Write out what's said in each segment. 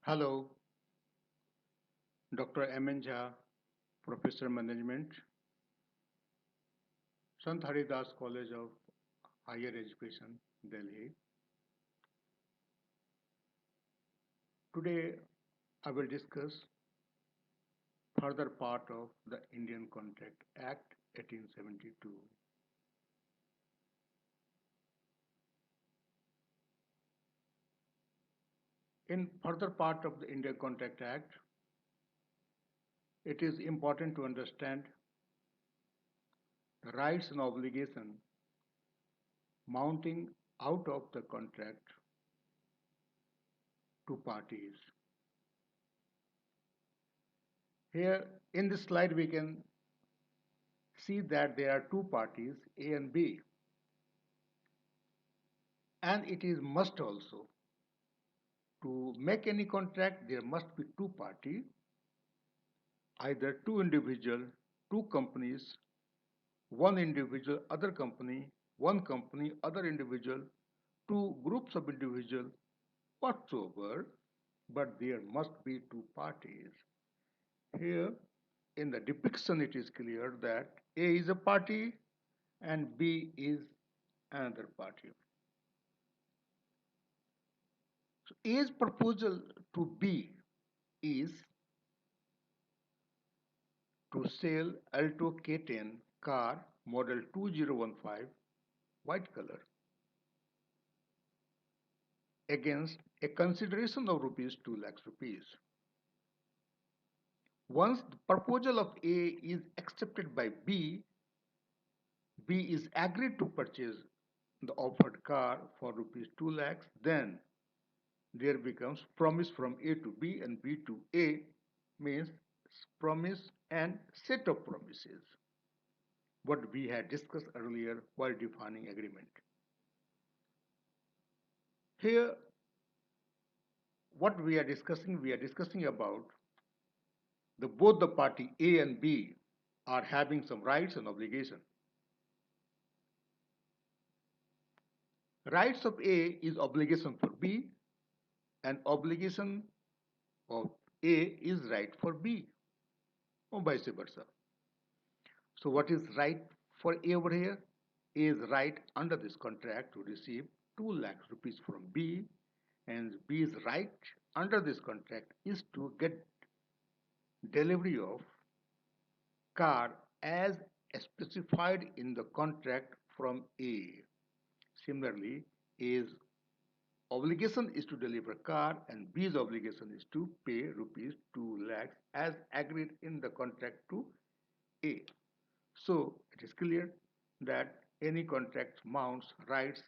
Hello, Dr. M.N. Jha, Professor Management, Sant Haridas College of Higher Education, Delhi. Today, I will discuss further part of the Indian Contract Act 1872. In further part of the Indian Contract Act, it is important to understand the rights and obligations mounting out of the contract to parties. Here in this slide, we can see that there are two parties, A and B, and it is must also to make any contract there must be two parties, either two individual, two companies, one individual, other company, one company, other individual, two groups of individual, whatsoever, but there must be two parties. Here in the depiction it is clear that A is a party and B is another party. So A's proposal to B is to sell Alto K10 car model 2015 white color against a consideration of rupees 2 lakhs rupees. Once the proposal of A is accepted by B, B is agreed to purchase the offered car for rupees 2 lakhs, then there becomes promise from A to B and B to A, means promise and set of promises, what we had discussed earlier while defining agreement. Here, what we are discussing about both the party A and B are having some rights and obligations. Rights of A is obligation for B, and obligation of A is right for B, or vice versa. So what is right for A over here? A is right under this contract to receive 2 lakhs rupees from B, and B's right under this contract is to get delivery of car as specified in the contract from A. Similarly, A's obligation is to deliver car and B's obligation is to pay rupees 2 lakhs as agreed in the contract to A. So it is clear that any contract mounts rights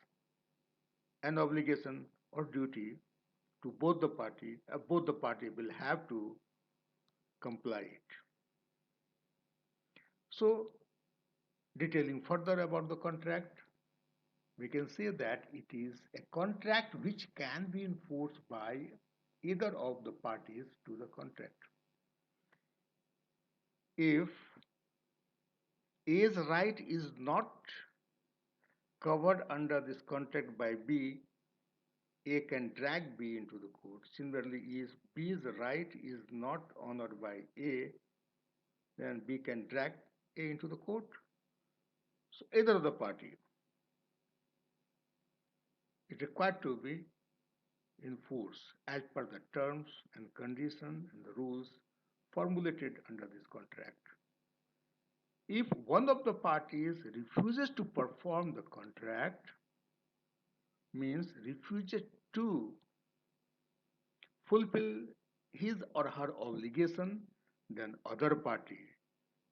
and obligation or duty to both the party will have to comply it. So detailing further about the contract, we can say that it is a contract which can be enforced by either of the parties to the contract. If A's right is not covered under this contract by B, A can drag B into the court. Similarly, if B's right is not honored by A, then B can drag A into the court. So either of the party is required to be in force as per the terms and conditions and the rules formulated under this contract. If one of the parties refuses to perform the contract, means refuses to fulfill his or her obligation, then other party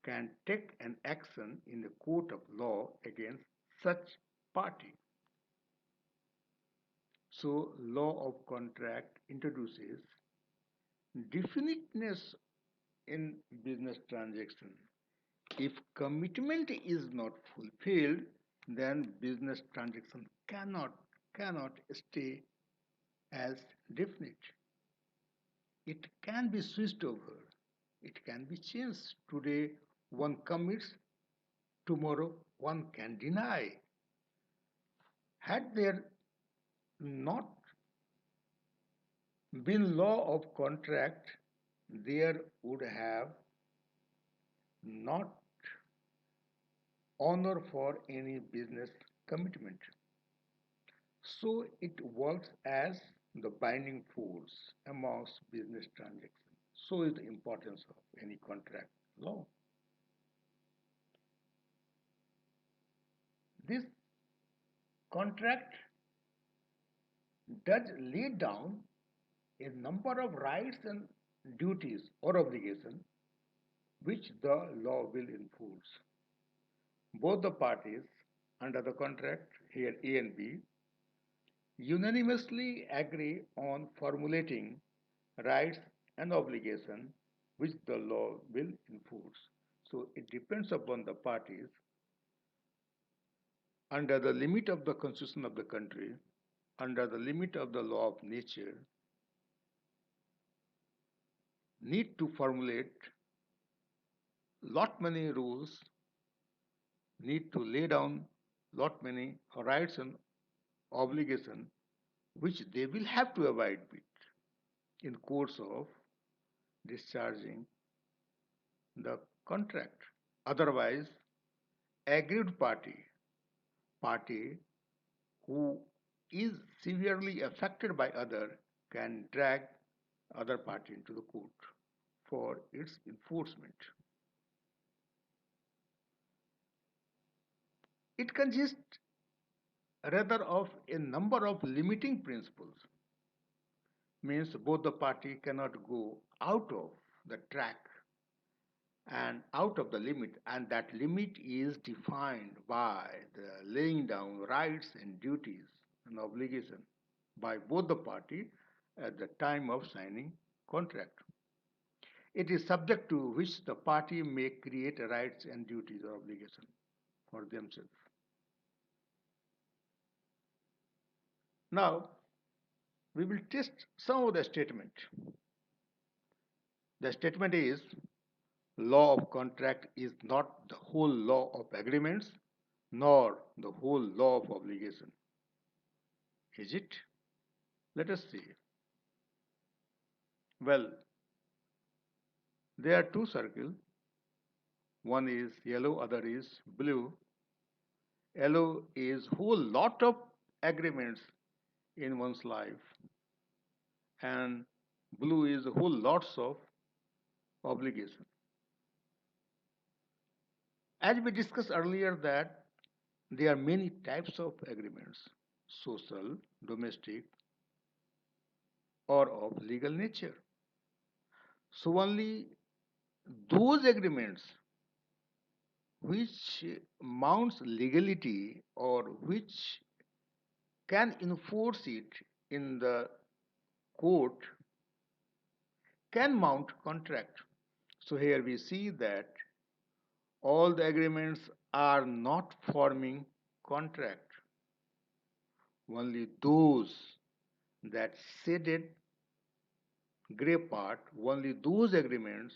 can take an action in the court of law against such party. So law of contract introduces definiteness in business transaction. If commitment is not fulfilled, then business transaction cannot stay as definite. It can be switched over. It can be changed. Today one commits, tomorrow one can deny. Had there not In law of contract, there would have not honor for any business commitment. So it works as the binding force amongst business transactions. So is the importance of any contract law. This contract does lay down a number of rights and duties or obligations which the law will enforce. Both the parties under the contract, here A and B, unanimously agree on formulating rights and obligations which the law will enforce. So it depends upon the parties under the limit of the constitution of the country, under the limit of the law of nature, need to formulate lot many rules, need to lay down lot many rights and obligations which they will have to abide with in course of discharging the contract. Otherwise, aggrieved party who is severely affected by other can drag other party into the court for its enforcement. It consists rather of a number of limiting principles, means both the party cannot go out of the track and out of the limit, and that limit is defined by the laying down rights and duties and obligation by both the party at the time of signing contract. It is subject to which the party may create rights and duties or obligation for themselves. Now we will test some of the statement. The statement is law of contract is not the whole law of agreements nor the whole law of obligation. Is it? Let us see. Well, there are two circles. One is yellow, other is blue. Yellow is whole lot of agreements in one's life, and blue is whole lots of obligation. As we discussed earlier that there are many types of agreements, social, domestic, or of legal nature. So only those agreements which mounts legality or which can enforce it in the court can mount contract. So here we see that all the agreements are not forming contract. Only those that shaded gray part, only those agreements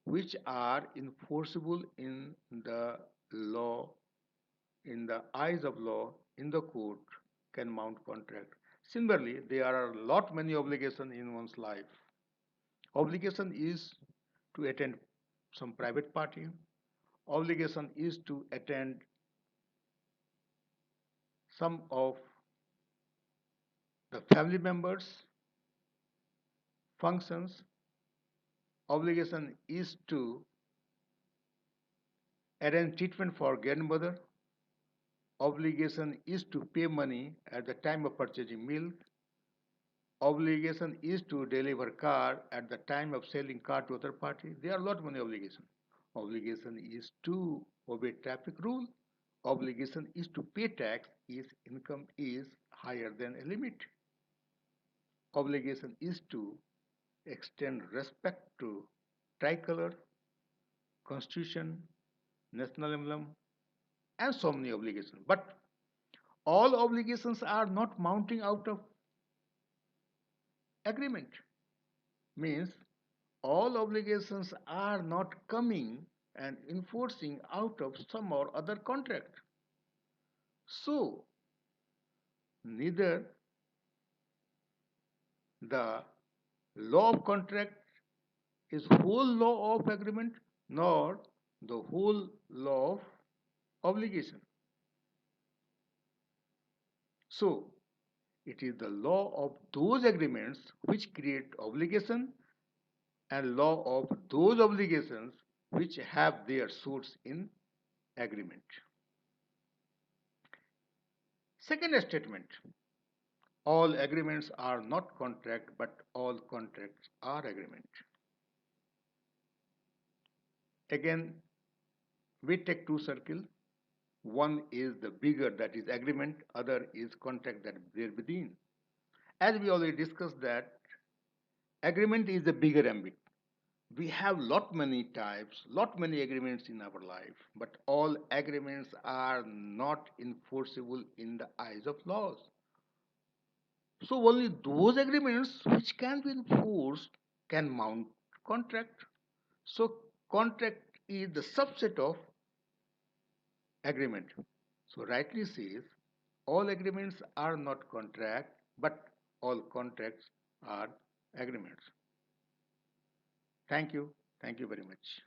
which are enforceable in the law, in the eyes of law, in the court, can mount contract. Similarly, there are a lot many obligations in one's life. Obligation is to attend some private party. Obligation is to attend some of the family members' functions. Obligation is to arrange treatment for grandmother. Obligation is to pay money at the time of purchasing milk. Obligation is to deliver car at the time of selling car to other party. There are a lot many obligations. Obligation is to obey traffic rule. Obligation is to pay tax if income is higher than a limit. Obligation is to extend respect to tricolor, constitution, national emblem, and so many obligations. But all obligations are not mounting out of agreement. Means all obligations are not coming and enforcing out of some or other contract. So neither the law of contract is whole law of agreement nor the whole law of obligation. So, it is the law of those agreements which create obligation and law of those obligations which have their source in agreement. Second statement, all agreements are not contract but all contracts are agreement. Again, we take two circles. One is the bigger, that is agreement, other is contract, that is there within. As we already discussed that agreement is the bigger ambit. We have lot many types, lot many agreements in our life, but all agreements are not enforceable in the eyes of laws. So only those agreements which can be enforced can mount contract. So contract is the subset of agreement. So rightly says all agreements are not contract, but all contracts are agreements. Thank you. Thank you very much.